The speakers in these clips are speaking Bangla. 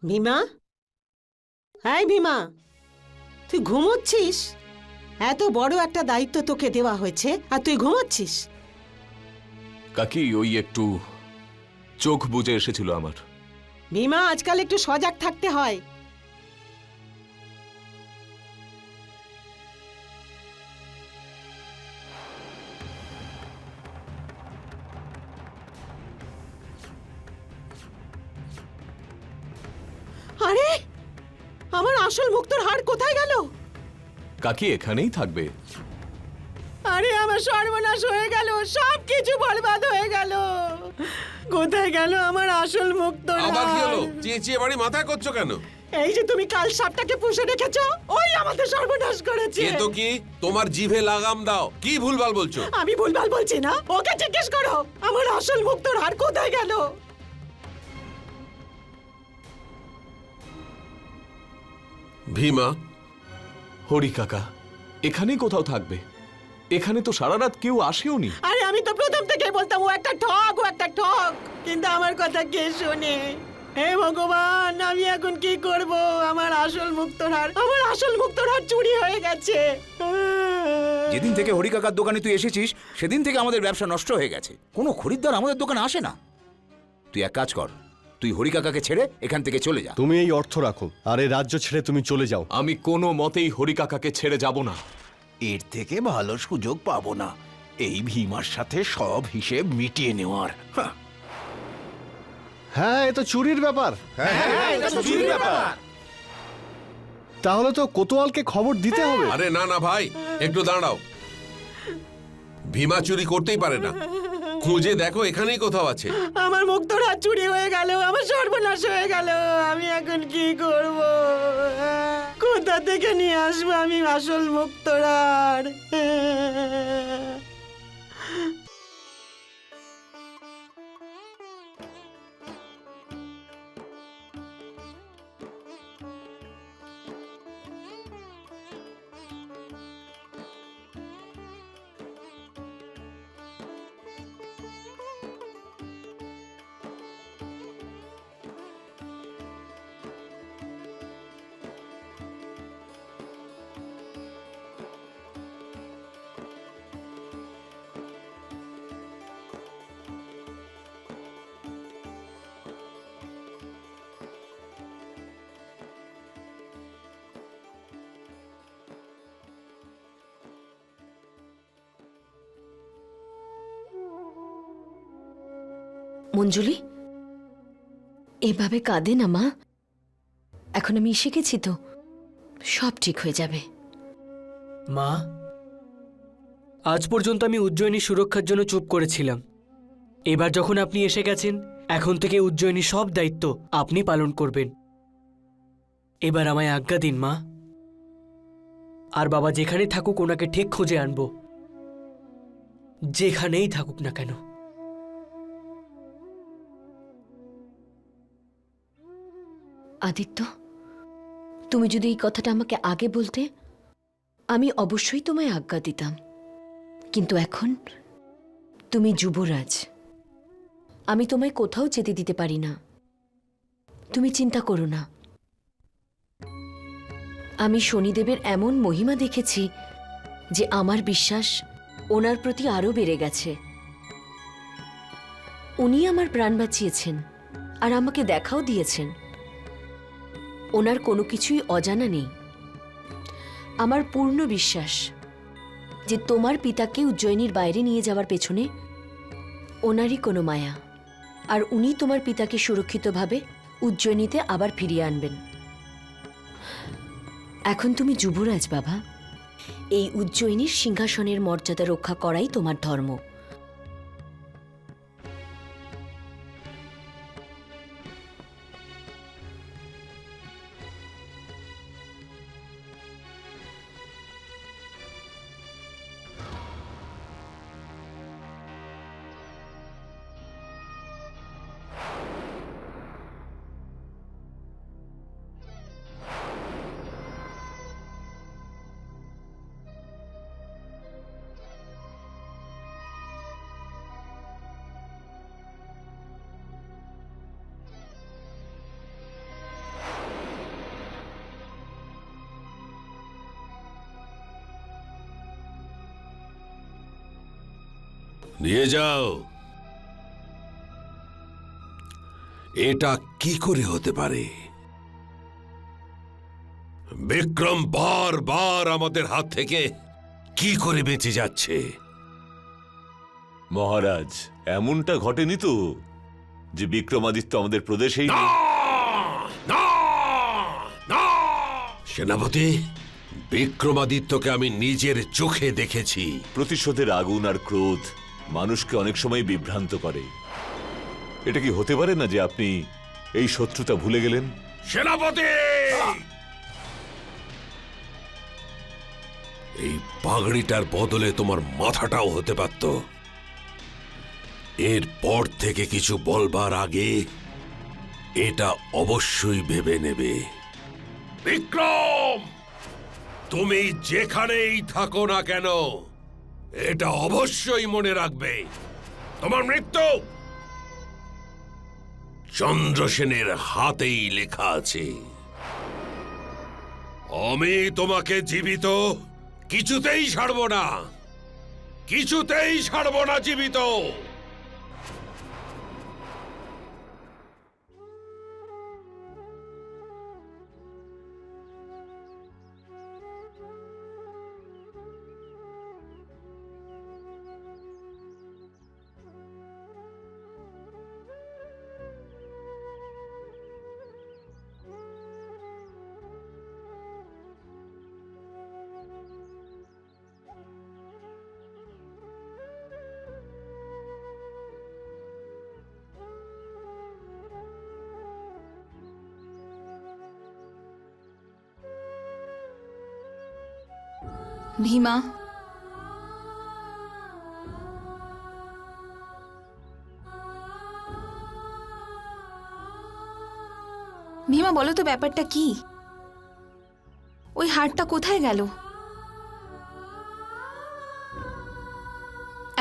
ভীমা, হ্যাঁ ভীমা, তুই ঘুমোচ্ছিস? এত বড় একটা দায়িত্ব তোকে দেওয়া হয়েছে আর তুই ঘুমোচ্ছিস? কাকি ওই একটু চোখ বুজে এসেছিল আমার। ভীমা, আজকাল একটু সজাগ থাকতে হয়। আরে, আমার আসল মুক্তোর হাড় কোথায় গেল? কাকি এখানেই থাকবে। আরে, আমার সর্বনাশ হয়ে গেল, সব কিছু বরবাদ হয়ে গেল। কোথায় গেল আমার আসল মুক্তোর আবার কি হলো? হাড়? চেঁচিয়ে বাড়ি মাথায় করছো কেন? এই যে তুমি কাল সাপটাকে পুষে রেখেছো, ওই আমাদের সর্বনাশ করেছে। এ তো কি? তোমার জিভে লাগাম দাও। কি ভুলভাল বলছো? আমি ভুলভাল বলছি না, ওকে জিজ্ঞেস করো আমার আসল মুক্তোর হাড় কোথায় গেল। ভীমা, হরি কাকা এখানেই কোথাও থাকবে। এখানে তো সারা রাত কেউ আসেও নি। আরে, আমি তো প্রথম থেকেই বলতাম ও একটা ঠক, ও একটা ঠক, কিন্তু আমার কথা কে শোনে? হে ভগবান, আমি এখন কি করব? আমার আসল মুক্তোর হাড় চুরি হয়ে গেছে। যেদিন থেকে হরিকাকার দোকানে তুই এসেছিস সেদিন থেকে আমাদের ব্যবসা নষ্ট হয়ে গেছে। কোনো খরিদ্দার আমাদের দোকানে আসে না। তুই এক কাজ কর, তুই হরিকাকাকে ছেড়ে এখান থেকে চলে যা। তুমি এই অর্থ রাখো আর এই রাজ্য ছেড়ে তুমি চলে যাও। আমি কোনো মতেই হরি কাকাকে ছেড়ে যাব না। এর থেকে ভালো সুযোগ পাবো না এই ভীমার সাথে সব হিসেব মিটিয়ে নেওয়ার। হ্যাঁ, এ তো চুরির ব্যাপার। তাহলে তো কোতোয়ালকে খবর দিতে হবে। আরে না না ভাই, একটু দাঁড়াও। ভীমা চুরি করতেই পারে না। খুঁজে দেখো, এখানেই কোথাও আছে। আমার মুক্তোর হাড় চুরি হয়ে গেল, আমার সর্বনাশ হয়ে গেল। আমি এখন কি করব? কোথা থেকে নিয়ে আসবো আমি আসল মুক্তোর হাড়? মঞ্জুলি, এভাবে কাঁদে না মা। এখন আমি এসে গেছি তো, সব ঠিক হয়ে যাবে। মা, আজ পর্যন্ত আমি উজ্জয়িনীর সুরক্ষার জন্য চুপ করেছিলাম। এবার যখন আপনি এসে গেছেন, এখন থেকে উজ্জয়িনীর সব দায়িত্ব আপনি পালন করবেন। এবার আমায় আজ্ঞা দিন মা। আর বাবা যেখানে থাকুক ওনাকে ঠিক খুঁজে আনবো, যেখানেই থাকুক না কেন। আদিত্য, তুমি যদি এই কথাটা আমাকে আগে বলতে, আমি অবশ্যই তোমায় আজ্ঞা দিতাম। কিন্তু এখন তুমি যুবরাজ, আমি তোমায় কোথাও যেতে দিতে পারি না। তুমি চিন্তা করো না। আমি শনিদেবের এমন মহিমা দেখেছি যে আমার বিশ্বাস ওনার প্রতি আরো বেড়ে গেছে। উনি আমার প্রাণ বাঁচিয়েছেন আর আমাকে দেখাও দিয়েছেন। ওনার কোনো কিছুই অজানা নেই। আমার পূর্ণ বিশ্বাস যে তোমার পিতাকে উজ্জয়িনীর বাইরে নিয়ে যাওয়ার পেছনে ওনারই কোনো মায়া, আর উনি তোমার পিতাকে সুরক্ষিতভাবে উজ্জয়িনীতে আবার ফিরিয়ে আনবেন। এখন তুমি যুবরাজ বাবা, এই উজ্জয়িনীর সিংহাসনের মর্যাদা রক্ষা করাই তোমার ধর্ম। নিয়ে যাও। এটা কি করে হতে পারে? বিক্রম বারবার আমাদের হাত থেকে কি করে বেঁচে যাচ্ছে? মহারাজ, এমনটা ঘটেনি তো যে বিক্রমাদিত্য আমাদের প্রদেশেই না! নেই? না! না! সেনাপতি, বিক্রমাদিত্যকে আমি নিজের চোখে দেখেছি। প্রতিশোধের আগুন আর ক্রোধ মানুষকে অনেক সময় বিভ্রান্ত করে। এটা কি হতে পারে না যে আপনি এই শত্রুতা ভুলে গেলেন? সেনাপতি, এই পাগড়িটার বদলে তোমার মাথাটাও হতে পারত। এরপর থেকে কিছু বলবার আগে এটা অবশ্যই ভেবে নেবে। বিক্রম, তুমি যেখানেই থাকো না কেন, এটা অবশ্যই মনে রাখবে, তোমার মৃত্যু চন্দ্রসেনের হাতেই লেখা আছে। আমি তোমাকে জীবিত কিছুতেই ছাড়ব না, কিছুতেই ছাড়ব না জীবিত। ভীমা, ভীমা বলো তো ব্যাপারটা কি? ওই হারটা কোথায় গেল?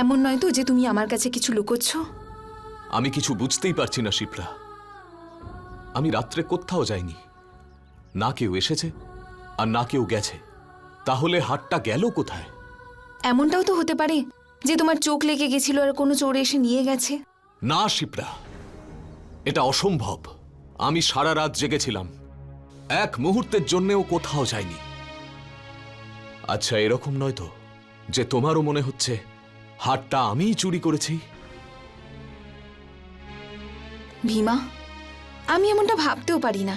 এমন নয় তো যে তুমি আমার কাছে কিছু লুকোচ্ছ? আমি কিছু বুঝতেই পারছি না শিপ্রা। আমি রাত্রে কোথাও যাইনি, না কেউ এসেছে আর না কেউ গেছে। তাহলে হাটটা গেল কোথায়? এমনটাও তো হতে পারে যে তোমার চোখ লেগে গেছিল আর কোনো চোর এসে নিয়ে গেছে। না শিপ্রা, এটা অসম্ভব। আমি সারা রাত জেগেছিলাম, এক মুহূর্তের জন্যেও কোথাও যাইনি। আচ্ছা, এরকম নয় তো যে তোমারও মনে হচ্ছে হাটটা আমিই চুরি করেছি? ভীমা, আমি এমনটা ভাবতেও পারি না।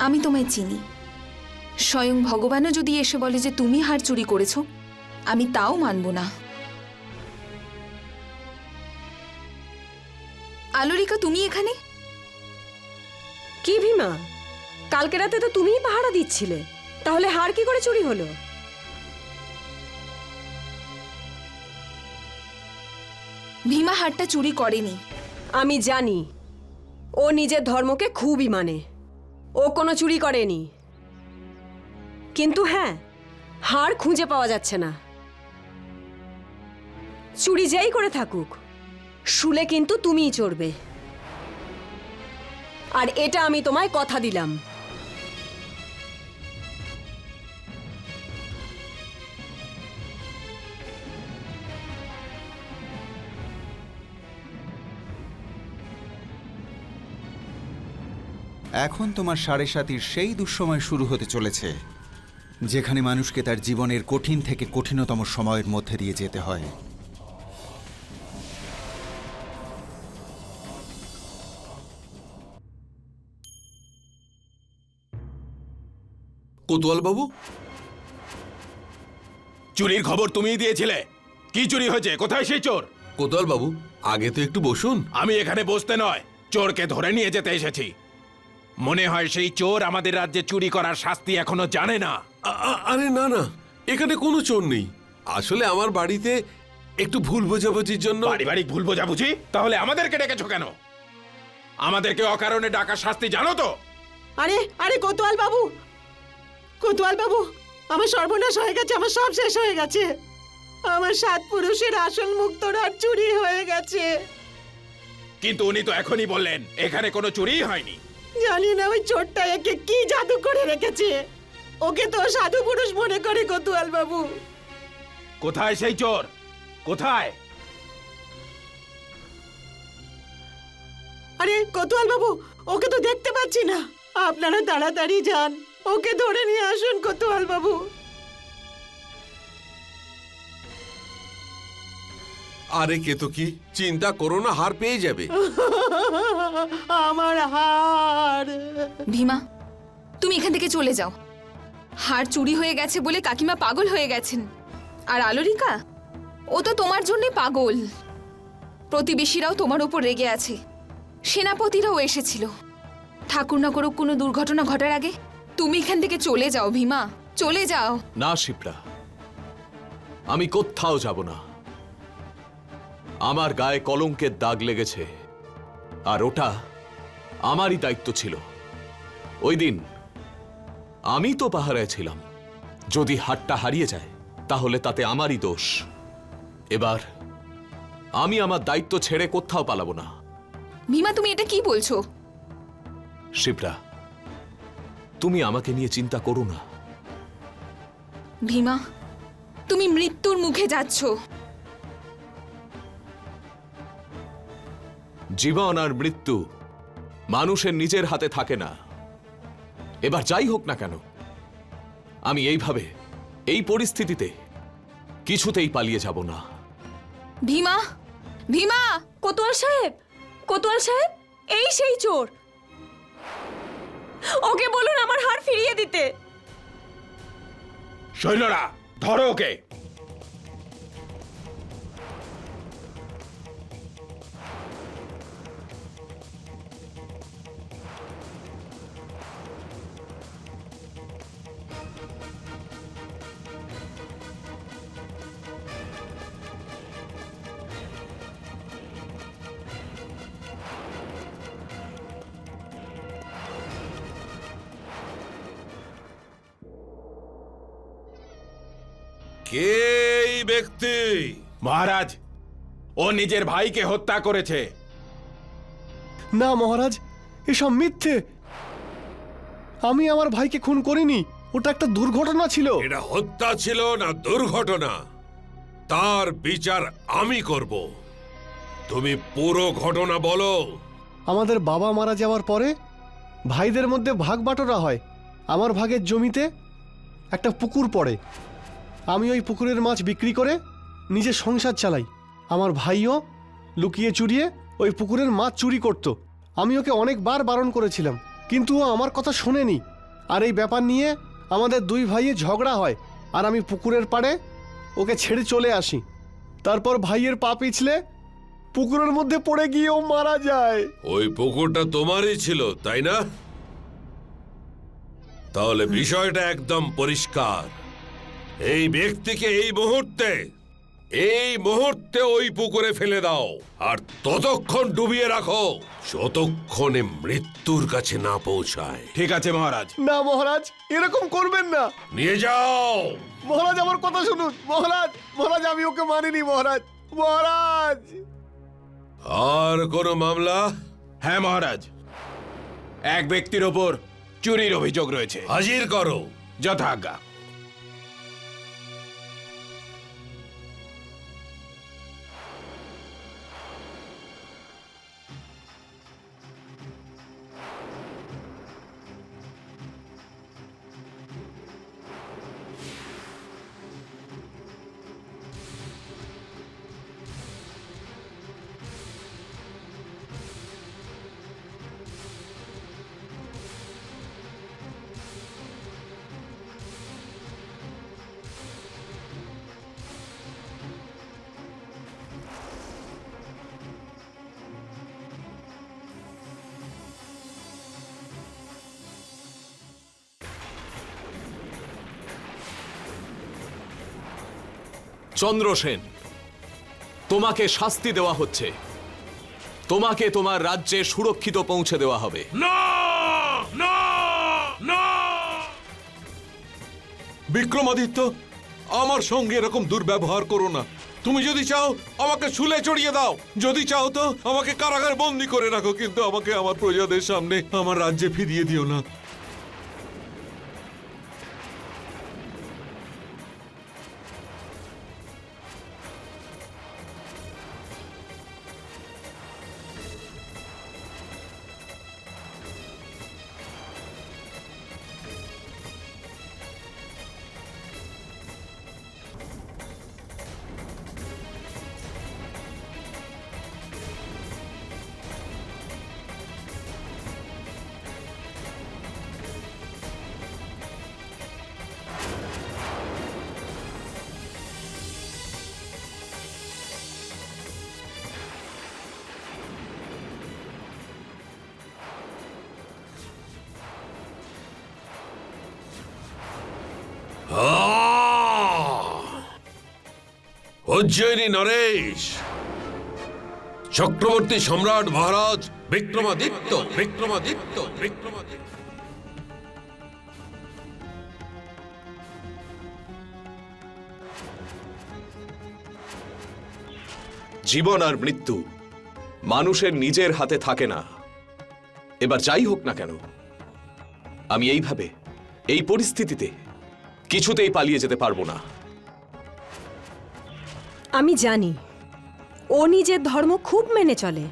আমি তোমায় চিনি। স্বয়ং ভগবানও যদি এসে বলে যে তুমি হার চুরি করেছো, আমি তাও মানব না। আলোরিকা, তুমি এখানে? কি ভীমা, কালকে রাতে তো তুমিই পাহারা দিচ্ছিলে, তাহলে হার কি করে চুরি হলো? ভীমা হারটা চুরি করেনি। আমি জানি ও নিজের ধর্মকে খুবই মানে, ও কোনো চুরি করেনি। কিন্তু হ্যাঁ, হার খুঁজে পাওয়া যাচ্ছে না। চুরি যেই করে থাকুক, শুলে কিন্তু তুমিই চড়বে, আর এটা আমি তোমায় কথা দিলাম। এখন তোমার সাড়ে সাতির সেই দুঃসময় শুরু হতে চলেছে যেখানে মানুষকে তার জীবনের কঠিন থেকে কঠিনতম সময়ের মধ্যে দিয়ে যেতে হয়। কোতোয়াল বাবু, চুরির খবর তুমিই দিয়েছিলে। কি চুরি হয়েছে? কোথায় সেই চোর? কোতোয়াল বাবু, আগে তো একটু বসুন। আমি এখানে বসতে নয়, চোরকে ধরে নিয়ে যেতে এসেছি। মনে হয় সেই চোর আমাদের রাজ্যে চুরি করার শাস্তি এখনো জানে না। আরে না না, এখানে কোনো চোর নেই। আসলে আমার বাড়িতে একটু ভুল বোঝাবুঝির জন্য। পারিবারিক ভুল বোঝাবুঝি? তাহলে আমাদেরকে ডেকেছো কেন? আমাদেরকে অকারণে ডাকার শাস্তি জানো তো? আরে আরে কোতোয়াল বাবু, কোতোয়াল বাবু, আমার সর্বনাশ হয়ে গেছে, আমার সব শেষ হয়ে গেছে। আমার 7 পুরুষের আসল মুক্তোর চুরি হয়ে গেছে। কিন্তু উনি তো এখনই বললেন এখানে কোনো চুরিই হয়নি। জানি না ওই চোরটা একে কি জাদু করে রেখেছে। ওকে তো সাধু পুরুষ মনে করে কোতোয়াল বাবু। কোথায় সেই চোর? কোথায়? আরে কোতোয়াল বাবু, ওকে তো দেখতে পাচ্ছি না। আপনারা তাড়াতাড়ি যান, ওকে ধরে নিয়ে আসুন কোতোয়াল বাবু। আরে কেতকী, চিন্তা করো না, হার পেয়ে যাবে। আমার হার। ভীমা, তুমি এখান থেকে চলে যাও। হার চুরি হয়ে গেছে বলে কাকিমা পাগল হয়ে গেছেন। আর আলোরিকা, ও তো তোমার জন্যে পাগল। প্রতিবেশীরাও তোমার ওপর রেগে আছে, সেনাপতিরাও এসেছিল। ঠাকুর না করুক কোনো দুর্ঘটনা ঘটার আগে তুমি এখান থেকে চলে যাও ভীমা, চলে যাও। না শিপ্রা, আমি কোথাও যাব না। আমার গায়ে কলঙ্কের দাগ লেগেছে, আর ওটা আমারই দায়িত্ব ছিল। ওই দিন আমি তো পাহারায় ছিলাম। যদি হাটটা হারিয়ে যায় তাহলে তাতে আমারই দোষ। এবার আমি আমার দায়িত্ব ছেড়ে কোথাও পালাবো না। ভীমা, তুমি এটা কি বলছো? শিপ্রা, তুমি আমাকে নিয়ে চিন্তা করো না। ভীমা, তুমি মৃত্যুর মুখে যাচ্ছ। জীবন আর মৃত্যু মানুষের নিজের হাতে থাকে না। এবার যাই হোক না কেন, আমি এইভাবে, এই পরিস্থিতিতে কিছুতেই পালিয়ে যাব না। ভীমা, ভীমা! কোতোয়াল সাহেব, কোতোয়াল সাহেব, এই সেই চোর। ওকে বলুন আমার হার ফিরিয়ে দিতে। সৈন্যরা, ধরো ওকে। কে এই ব্যক্তি? মহারাজ, ও নিজের ভাইকে হত্যা করেছে। না মহারাজ, এসব মিথ্যে। আমি আমার ভাইকে খুন করিনি, ওটা একটা দুর্ঘটনা ছিল। এটা হত্যা ছিল না দুর্ঘটনা, তার বিচার আমি করব। তুমি পুরো ঘটনা বলো। আমাদের বাবা মারা যাওয়ার পরে ভাইদের মধ্যে ভাগ বাটোরা হয়। আমার ভাগের জমিতে একটা পুকুর পড়ে। আমি ওই পুকুরের মাছ বিক্রি করে নিজের সংসার চালাই। আমার ভাইও লুকিয়ে চুরিয়ে ওই পুকুরের মাছ চুরি করত। আমি ওকে অনেকবার বারণ করেছিলাম, কিন্তু ও আমার কথা শোনেনি। আর এই ব্যাপার নিয়ে আমাদের দুই ভাইয়ের ঝগড়া হয়, আর আমি পুকুরের পাড়ে ওকে ছেড়ে চলে আসি। তারপর ভাইয়ের পা পিছলে পুকুরের মধ্যে পড়ে গিয়ে ও মারা যায়। ওই পুকুরটা তোমারই ছিল, তাই না? তাহলে বিষয়টা একদম পরিষ্কার। এই ব্যক্তিকে এই মুহূর্তে ওই পুকুরে ফেলে দাও, আর ততক্ষণ ডুবিয়ে রাখো যতক্ষণে মৃত্যুর কাছে না পৌঁছায়। ঠিক আছে মহারাজ। না মহারাজ, এরকম করবেন না। নিয়ে যাও। মহারাজ আমার কথা শুনুন। মহারাজ, মহারাজ আমি ওকে মানিনি। মহারাজ, মহারাজ। আর কোন মামলা? হ্যাঁ মহারাজ, এক ব্যক্তির ওপর চুরির অভিযোগ রয়েছে। হাজির করো। যথাজ্ঞা। চন্দ্রসেন, তোমাকে শাস্তি দেওয়া হচ্ছে। তোমাকে তোমার রাজ্যে সুরক্ষিত পৌঁছে দেওয়া হবে। না না না! বিক্রমাদিত্য, আমার সঙ্গে এরকম দুর্ব্যবহার করো না। তুমি যদি চাও আমাকে শুলে চড়িয়ে দাও, যদি চাও তো আমাকে কারাগারে বন্দী করে রাখো, কিন্তু আমাকে আমার প্রজাদের সামনে আমার রাজ্যে ফিরিয়ে দিও না। উজ্জয়িনী নরেশ, চক্রবর্তী সম্রাট মহারাজ বিক্রমাদিত্য বিক্রমাদিত্য বিক্রমাদিত্য। জীবন আর মৃত্যু মানুষের নিজের হাতে থাকে না। এবার যাই হোক না কেন, আমি এইভাবে এই পরিস্থিতিতে কিছুতেই পালিয়ে যেতে পারবো না। আমি জানি ও নিজের ধর্ম খুব মেনে চলে।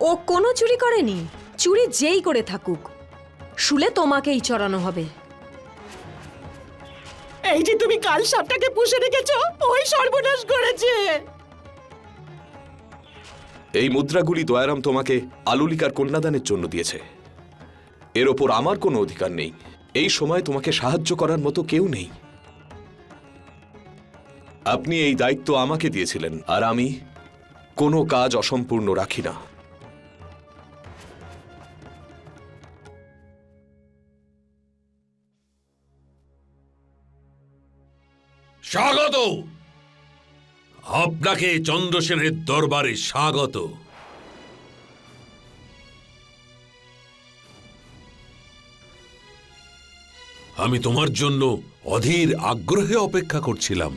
ও কোনো চুরি করেনি। চুরি যেই করে থাকুক, শুলে তোমাকেই চড়ানো হবে। এই যে তুমি কাল সাপটাকে পুষে রেখেছো, ওই সর্বনাশ করেছে। এই মুদ্রাগুলি দয়ারাম তোমাকে আলুলিকার কন্যাদানের জন্য দিয়েছে। এর ওপর আমার কোনো অধিকার নেই। এই সময় তোমাকে সাহায্য করার মতো কেউ নেই। আপনি এই দায়িত্ব আমাকে দিয়েছিলেন, আর আমি কোনো কাজ অসম্পূর্ণ রাখি না। স্বাগত, আপনাকে চন্দ্রসেনের দরবারে স্বাগত। আমি তোমার জন্য অধীর আগ্রহে অপেক্ষা করছিলাম।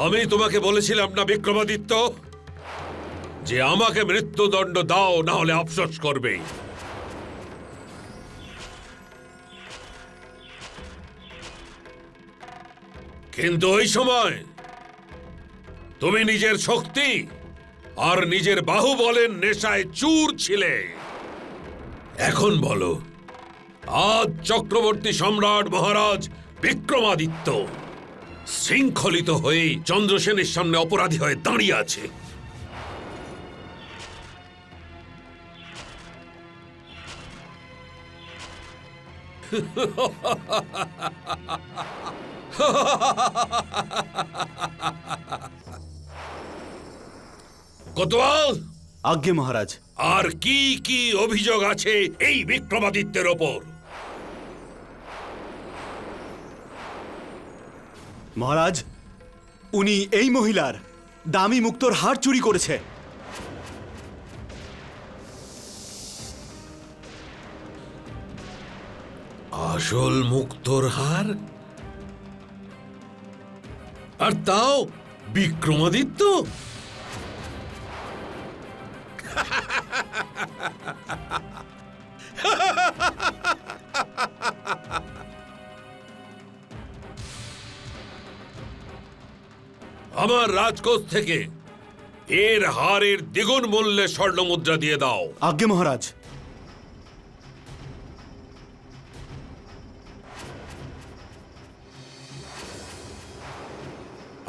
আমি তোমাকে বলেছিলাম না বিক্রমাদিত্য, যে আমাকে মৃত্যুদণ্ড দাও, না হলে আফসোস করবে। কিন্তু ওই সময় তুমি নিজের শক্তি আর নিজের বাহুবলের নেশায় চুর ছিলে। এখন বলো, আজ চক্রবর্তী সম্রাট মহারাজ বিক্রমাদিত্য শৃঙ্খলিত হয়ে চন্দ্রসেনের সামনে অপরাধী হয়ে দাঁড়িয়ে আছে। কোতোয়াল, আজ্ঞে মহারাজ। আর কি কি অভিযোগ আছে এই বিক্রমাদিত্যের ওপর? মহারাজ, উনি এই মহিলার দামি মুক্তোর হার চুরি করেছে। আসল মুক্তোর হার? আর তাও বিক্রমাদিত্য? আমার রাজকোষ থেকে এর হারের দ্বিগুণ মূল্যে স্বর্ণ মুদ্রা দিয়ে দাও। আজ্ঞে মহারাজ।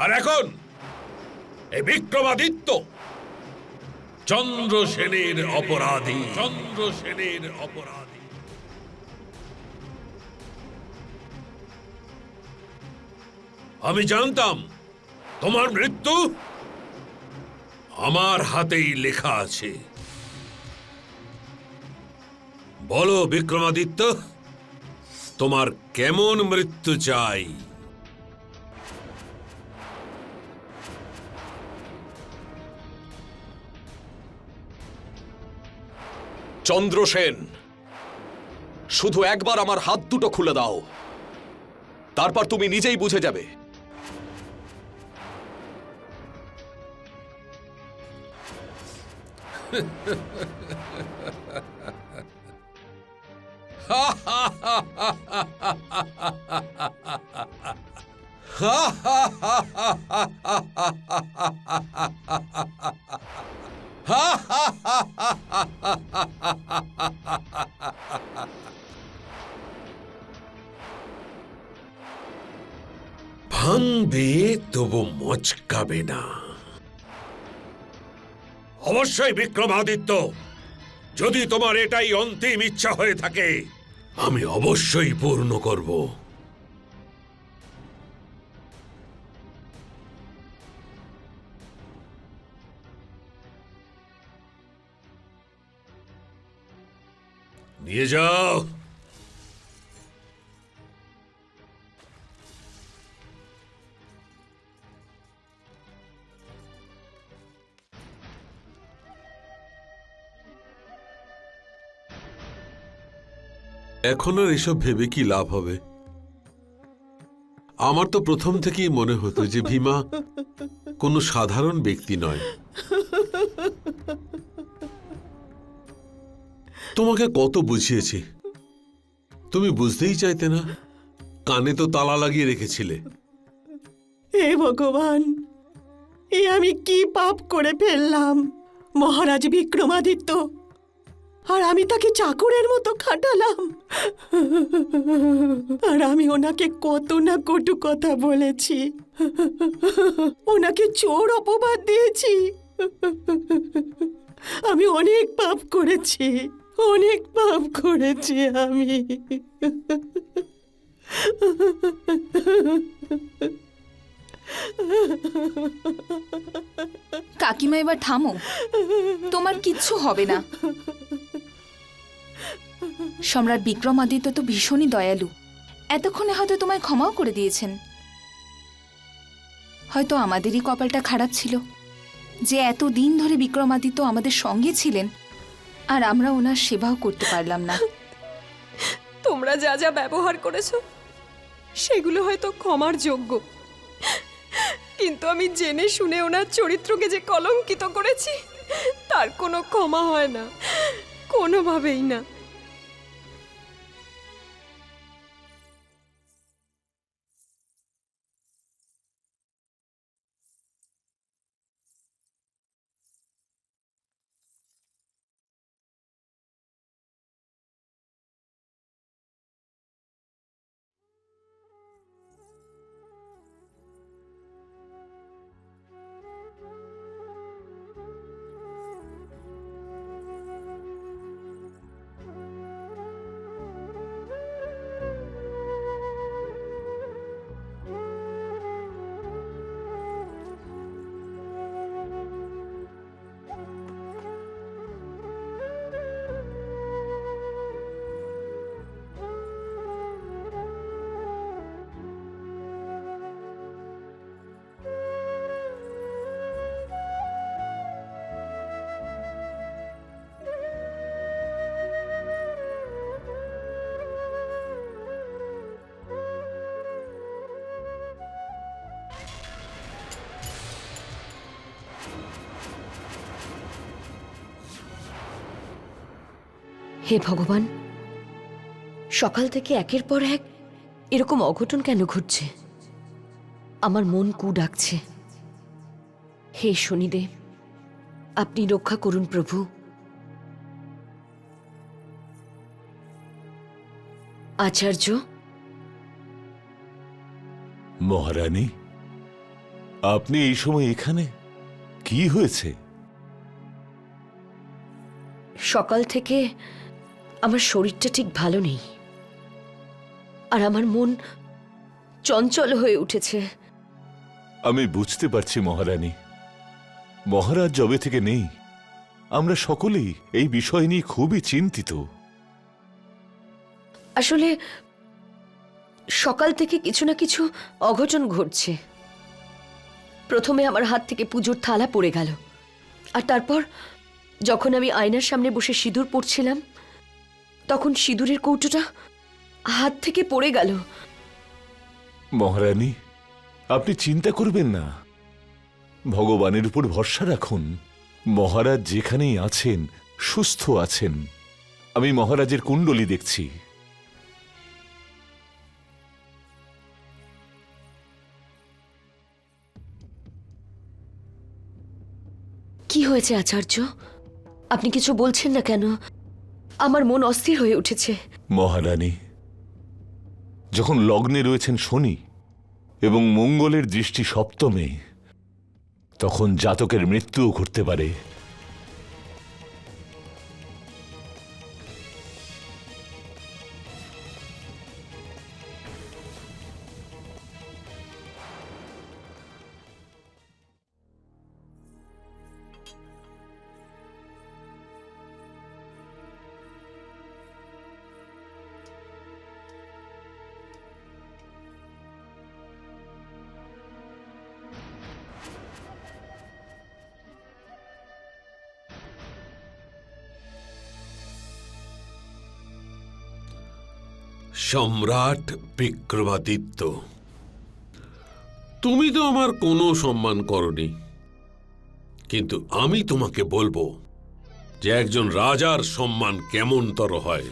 আর এখন এই বিক্রমাদিত্য চন্দ্রসেনের অপরাধী, চন্দ্রসেনের অপরাধী। আমি জানতাম তোমার মৃত্যু আমার হাতেই লেখা আছে। বলো বিক্রমাদিত্য, তোমার কেমন মৃত্যু চাই? চন্দ্রসেন, শুধু একবার আমার হাত দুটো খুলে দাও, তারপর তুমি নিজেই বুঝে যাবে। ভাঙবে তবু মচকাবে না। অবশ্যই বিক্রমাদিত্য, যদি তোমার এটাই অন্তিম ইচ্ছা হয়ে থাকে, আমি অবশ্যই পূর্ণ করব। নিয়ে যাও। এখন আর এসব ভেবে কি লাভ হবে? আমার তো প্রথম থেকেই মনে হতো যে ভীমা কোনো সাধারণ ব্যক্তি নয়। তোমাকে কত বুঝিয়েছি, তুমি বুঝতেই চাইতে না। কানে তো তালা লাগিয়ে রেখেছিলে। হে ভগবান, এ আমি কি পাপ করে ফেললাম? মহারাজ বিক্রমাদিত্য, আর আমি তাকে চাকরের মতো খাটালাম। আর আমি ওনাকে কত না কটু কথা বলেছি, ওনাকে চোর অপবাদ দিয়েছি। আমি অনেক পাপ করেছি, অনেক পাপ করেছি আমি। কাকিমা এবার থামো, তোমার কিচ্ছু হবে না। সম্রাট বিক্রমাদিত্য তো ভীষণই দয়ালু, এতক্ষণে হয়তো তোমায় ক্ষমাও করে দিয়েছেন। হয়তো আমাদেরই কপালটা খারাপ ছিল যে এতদিন ধরে বিক্রমাদিত্য আমাদের সঙ্গে ছিলেন, আর আমরা ওনার সেবাও করতে পারলাম না। তোমরা যা যা ব্যবহার করেছো সেগুলো হয়তো ক্ষমার যোগ্য, কিন্তু আমি জেনে শুনে ওনার চরিত্রকে যে কলঙ্কিত করেছি তার কোনো ক্ষমা হয় না, কোনোভাবেই না। হে ভগবান, সকাল থেকে একের পর এক এরকম অঘটন কেন ঘটছে? আমার মন কু ডাকছে। হে শনিদেব, আপনি রক্ষা করুন প্রভু। আচার্য, মহারানী, আপনি এই সময় এখানে? কি হয়েছে? সকাল থেকে আমার শরীরটা ঠিক ভালো নেই, আর আমার মন চঞ্চল হয়ে উঠেছে। আমি বুঝতে পারছি মহারানী। মহারাজ যবে থেকে নেই, আমরা সকলেই এই বিষয় নিয়ে খুবই চিন্তিত। আসলে সকাল থেকে কিছু না কিছু অঘটন ঘটছে। প্রথমে আমার হাত থেকে পুজোর থালা পড়ে গেল, আর তারপর যখন আমি আয়নার সামনে বসে সিঁদুর পরছিলাম, তখন সিঁদুরের কৌটোটা হাত থেকে পড়ে গেল। মহারানী, আপনি চিন্তা করবেন না, ভগবানের উপর ভরসা রাখুন। মহারাজ যেখানেই আছেন সুস্থ আছেন। আমি মহারাজের কুণ্ডলী দেখছি। কি হয়েছে আচার্য? আপনি কিছু বলছেন না কেন? আমার মন অস্থির হয়ে উঠেছে। মহারানী, যখন লগ্নে রয়েছেন শনি এবং মঙ্গলের দৃষ্টি সপ্তমে, তখন জাতকের মৃত্যুও ঘটতে পারে। সম্রাট বিক্রমাদিত্য, তুমি তো আমার কোনো সম্মান করনি, কিন্তু আমি তোমাকে বলবো যে একজন রাজার সম্মান কেমনতর হয়।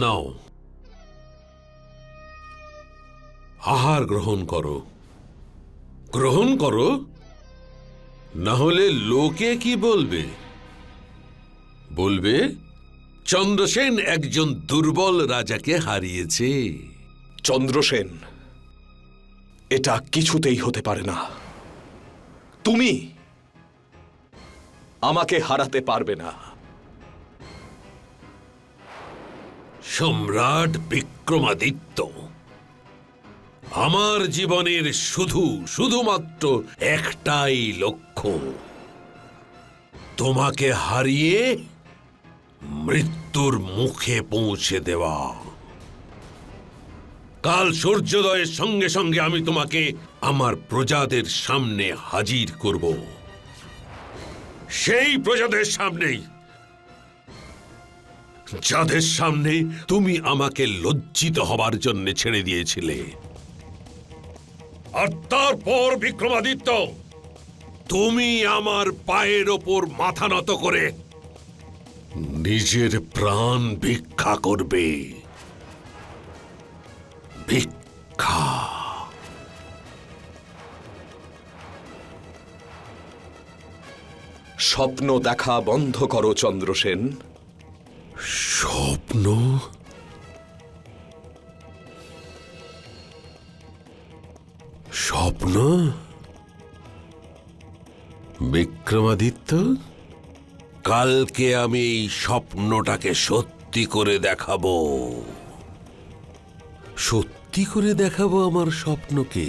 নাও, আহার গ্রহণ করো, গ্রহণ করো, না হলে লোকে কি বলবে? বলবে চন্দ্রসেন একজন দুর্বল রাজাকে হারিয়েছে। চন্দ্রসেন, এটা কিছুতেই হতে পারে না। তুমি আমাকে হারাতে পারবে না। সম্রাট বিক্রমাদিত্য, আমার জীবনের শুধুমাত্র একটাই লক্ষ্য, তোমাকে হারিয়ে মৃত্যুর মুখে পৌঁছে দেওয়া। কাল সূর্যোদয়ের সঙ্গে সঙ্গে আমি তোমাকে আমার প্রজাদের সামনে হাজির করব। সেই প্রজাদের সামনেই যাদের সামনে তুমি আমাকে লজ্জিত হবার জন্য ছেড়ে দিয়েছিলে। আর তারপর বিক্রমাদিত্য, তুমি আমার পায়ের ওপর মাথা নত করে নিজের প্রাণ ভিক্ষা করবে। ভিক্ষা। স্বপ্ন দেখা বন্ধ করো চন্দ্রসেন। স্বপ্ন? স্বপ্ন? বিক্রমাদিত্য, কালকে আমি এই স্বপ্নটাকে সত্যি করে দেখাবো। সত্যি করে দেখাবো আমার স্বপ্নকে।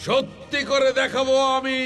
সত্যি করে দেখাবো আমি।